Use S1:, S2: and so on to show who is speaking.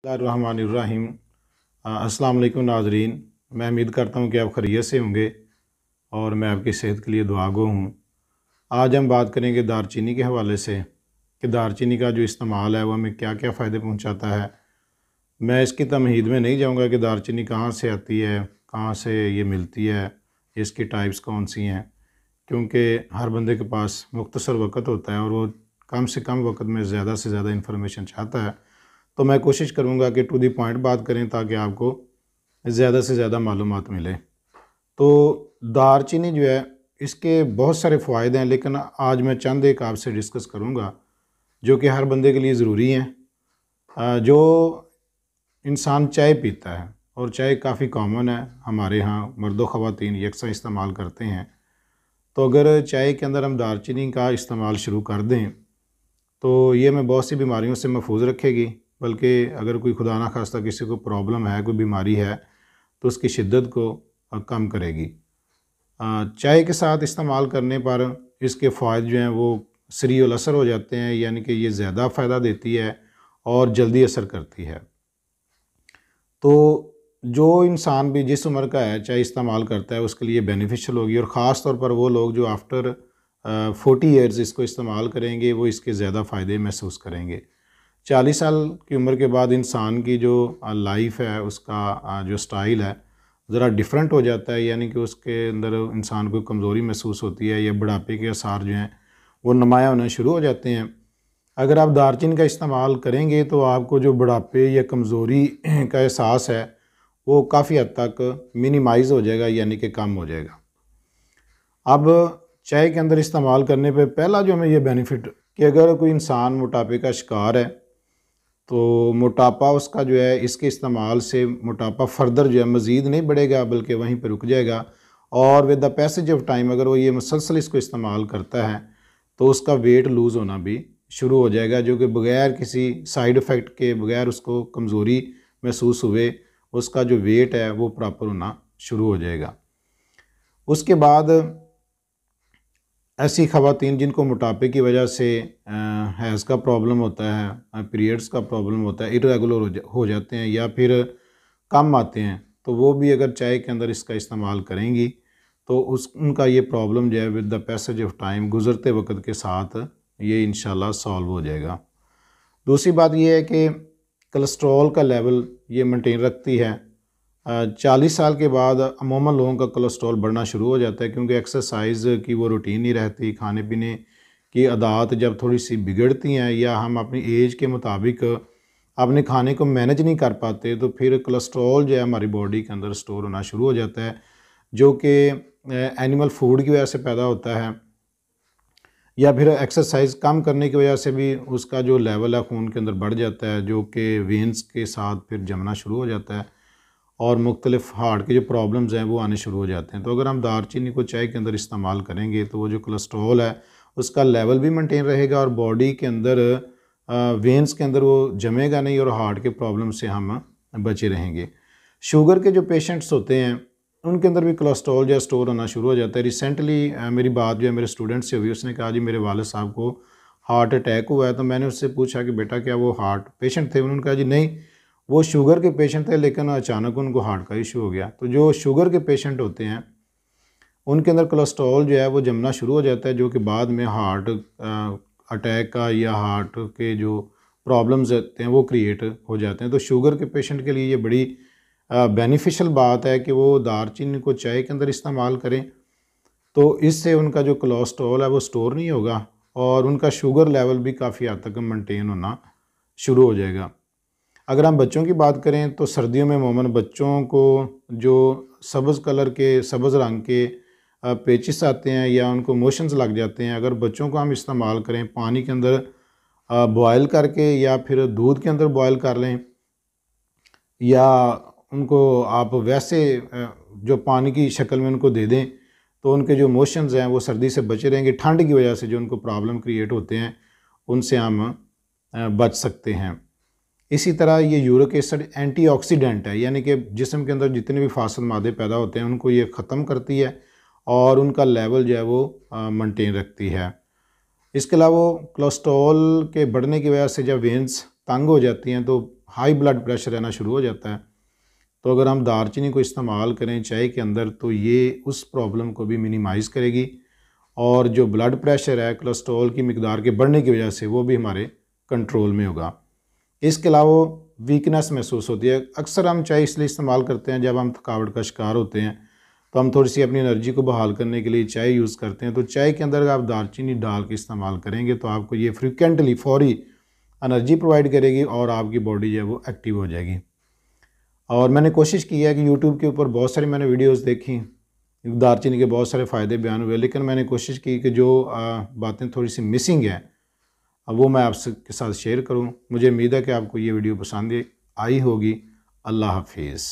S1: बिस्मिल्लाहिर्रहमानिर्रहीम। अस्सलाम वालेकुम नाज़रीन। मैं उम्मीद करता हूँ कि आप खैरियत से होंगे और मैं आपकी सेहत के लिए दुआगो हूँ। आज हम बात करेंगे दारचीनी के हवाले से कि दारचीनी का जो इस्तेमाल है वो हमें क्या क्या फ़ायदे पहुँचाता है। मैं इसकी तमहीद में नहीं जाऊँगा कि दारचीनी कहाँ से आती है, कहाँ से ये मिलती है, इसकी टाइप्स कौन सी हैं, क्योंकि हर बंदे के पास मुख्तसर वक़्त होता है और वो कम से कम वक़्त में ज़्यादा से ज़्यादा इन्फॉर्मेशन चाहता है। तो मैं कोशिश करूँगा कि टू दी पॉइंट बात करें ताकि आपको ज़्यादा से ज़्यादा मालूमात मिले। तो दारचीनी जो है इसके बहुत सारे फ़ायदे हैं, लेकिन आज मैं चंद एक आपसे डिस्कस करूँगा जो कि हर बंदे के लिए ज़रूरी हैं। जो इंसान चाय पीता है और चाय काफ़ी कॉमन है हमारे यहाँ, मर्द व ख़वातीन यकसा इस्तेमाल करते हैं। तो अगर चाय के अंदर हम दारचीनी का इस्तेमाल शुरू कर दें तो ये हमें बहुत सी बीमारियों से महफूज रखेगी, बल्कि अगर कोई खुदा ना खास्ता किसी को प्रॉब्लम है, कोई बीमारी है, तो उसकी शिद्दत को कम करेगी। चाय के साथ इस्तेमाल करने पर इसके फ़ायदे जो हैं वो सरीउल असर हो जाते हैं, यानी कि ये ज़्यादा फ़ायदा देती है और जल्दी असर करती है। तो जो इंसान भी जिस उम्र का है चाय इस्तेमाल करता है उसके लिए बेनिफिशियल होगी, और ख़ास तौर पर वो लोग जो आफ्टर 40 ईयर्स इसको इस्तेमाल करेंगे वो इसके ज़्यादा फ़ायदे महसूस करेंगे। 40 साल की उम्र के बाद इंसान की जो लाइफ है उसका जो स्टाइल है ज़रा डिफरेंट हो जाता है, यानी कि उसके अंदर इंसान को कमज़ोरी महसूस होती है या बुढ़ापे के आसार जो हैं वो नुमाया होने शुरू हो जाते हैं। अगर आप दारचीनी का इस्तेमाल करेंगे तो आपको जो बुढ़ापे या कमज़ोरी का एहसास है वो काफ़ी हद तक मिनिमाइज़ हो जाएगा, यानी कि कम हो जाएगा। अब चाय के अंदर इस्तेमाल करने पे पहला जो हमें ये बेनिफिट कि अगर कोई इंसान मोटापे का शिकार है तो मोटापा उसका जो है इसके इस्तेमाल से मोटापा फर्दर जो है मज़ीद नहीं बढ़ेगा बल्कि वहीं पर रुक जाएगा। और with the passage of time अगर वो ये मुसलसल इसको इस्तेमाल करता है तो उसका वेट लूज़ होना भी शुरू हो जाएगा, जो कि बग़ैर किसी साइड इफ़ेक्ट के, बग़ैर उसको कमज़ोरी महसूस हुए उसका जो वेट है वो प्रॉपर होना शुरू हो जाएगा। उसके बाद ऐसी ख़वातीन जिनको मोटापे की वजह से हैज़ का प्रॉब्लम होता है, पीरियड्स का प्रॉब्लम होता है, इरेगुलर हो जाते हैं या फिर कम आते हैं, तो वो भी अगर चाय के अंदर इसका इस्तेमाल करेंगी तो उनका ये प्रॉब्लम जो है with the passage of time, गुज़रते वक्त के साथ ये इंशाल्लाह सॉल्व हो जाएगा। दूसरी बात ये है कि कोलेस्ट्रॉल का लेवल ये मेंटेन रखती है। 40 साल के बाद अमूमन लोगों का कोलेस्ट्रॉल बढ़ना शुरू हो जाता है, क्योंकि एक्सरसाइज की वो रूटीन नहीं रहती, खाने पीने की आदत जब थोड़ी सी बिगड़ती हैं या हम अपनी एज के मुताबिक अपने खाने को मैनेज नहीं कर पाते, तो फिर कोलेस्ट्रॉल जो है हमारी बॉडी के अंदर स्टोर होना शुरू हो जाता है, जो कि एनिमल फूड की वजह से पैदा होता है या फिर एक्सरसाइज कम करने की वजह से भी उसका जो लेवल है खून के अंदर बढ़ जाता है, जो कि वेंस के साथ फिर जमना शुरू हो जाता है और मुख्तलिफ हार्ट के जो प्रॉब्लम्स हैं वो आने शुरू हो जाते हैं। तो अगर हम दारचीनी को चाय के अंदर इस्तेमाल करेंगे तो वो जो कोलेस्ट्रॉल है उसका लेवल भी मेंटेन रहेगा और बॉडी के अंदर वेंस के अंदर वो जमेगा नहीं और हार्ट के प्रॉब्लम से हम बचे रहेंगे। शुगर के जो पेशेंट्स होते हैं उनके अंदर भी कोलेस्ट्रॉल जो स्टोर होना शुरू हो जाता है। रिसेंटली मेरी बात जो है मेरे स्टूडेंट से हुई, उसने कहा जी मेरे वालिद साहब को हार्ट अटैक हुआ है। तो मैंने उससे पूछा कि बेटा क्या वो हार्ट पेशेंट थे? उन्होंने कहा जी नहीं, वो शुगर के पेशेंट थे लेकिन अचानक उनको हार्ट का इशू हो गया। तो जो शुगर के पेशेंट होते हैं उनके अंदर कोलेस्ट्रॉल जो है वो जमना शुरू हो जाता है, जो कि बाद में हार्ट अटैक का या हार्ट के जो प्रॉब्लम्स होते हैं वो क्रिएट हो जाते हैं। तो शुगर के पेशेंट के लिए ये बड़ी बेनिफिशियल बात है कि वो दारचीनी को चाय के अंदर इस्तेमाल करें, तो इससे उनका जो कोलेस्ट्रॉल है वो स्टोर नहीं होगा और उनका शुगर लेवल भी काफ़ी हद तक मेंटेन होना शुरू हो जाएगा। अगर हम बच्चों की बात करें तो सर्दियों में अमूमन बच्चों को जो सब्ज़ रंग के पेचिस आते हैं या उनको मोशंस लग जाते हैं, अगर बच्चों को हम इस्तेमाल करें पानी के अंदर बॉयल करके या फिर दूध के अंदर बॉयल कर लें, या उनको आप वैसे जो पानी की शक्ल में उनको दे दें, तो उनके जो मोशंस हैं वो सर्दी से बचे रहेंगे। ठंड की वजह से जो उनको प्रॉब्लम क्रिएट होते हैं उनसे हम बच सकते हैं। इसी तरह ये यूरिक एसिड एंटीऑक्सीडेंट है, यानी कि जिस्म के अंदर जितने भी फासद मादे पैदा होते हैं उनको ये ख़त्म करती है और उनका लेवल जो है वो मेंटेन रखती है। इसके अलावा कोलेस्ट्रॉल के बढ़ने की वजह से जब वेंस तंग हो जाती हैं तो हाई ब्लड प्रेशर रहना शुरू हो जाता है। तो अगर हम दालचीनी को इस्तेमाल करें चाय के अंदर तो ये उस प्रॉब्लम को भी मिनिमाइज़ करेगी, और जो ब्लड प्रेशर है कोलेस्ट्रॉल की मिकदार के बढ़ने की वजह से वो भी हमारे कंट्रोल में होगा। इसके अलावा वीकनेस महसूस होती है। अक्सर हम चाय इसलिए इस्तेमाल करते हैं जब हम थकावट का शिकार होते हैं, तो हम थोड़ी सी अपनी एनर्जी को बहाल करने के लिए चाय यूज़ करते हैं। तो चाय के अंदर आप दालचीनी डाल के इस्तेमाल करेंगे तो आपको ये फ्रिक्वेंटली फौरी एनर्जी प्रोवाइड करेगी और आपकी बॉडी जो है वो एक्टिव हो जाएगी। और मैंने कोशिश की है कि यूट्यूब के ऊपर बहुत सारी मैंने वीडियोस देखी, दालचीनी के बहुत सारे फ़ायदे बयान हुए, लेकिन मैंने कोशिश की कि जो बातें थोड़ी सी मिसिंग है अब वो मैं आपसे के साथ शेयर करूं। मुझे उम्मीद है कि आपको ये वीडियो पसंद आई होगी। अल्लाह हाफिज़।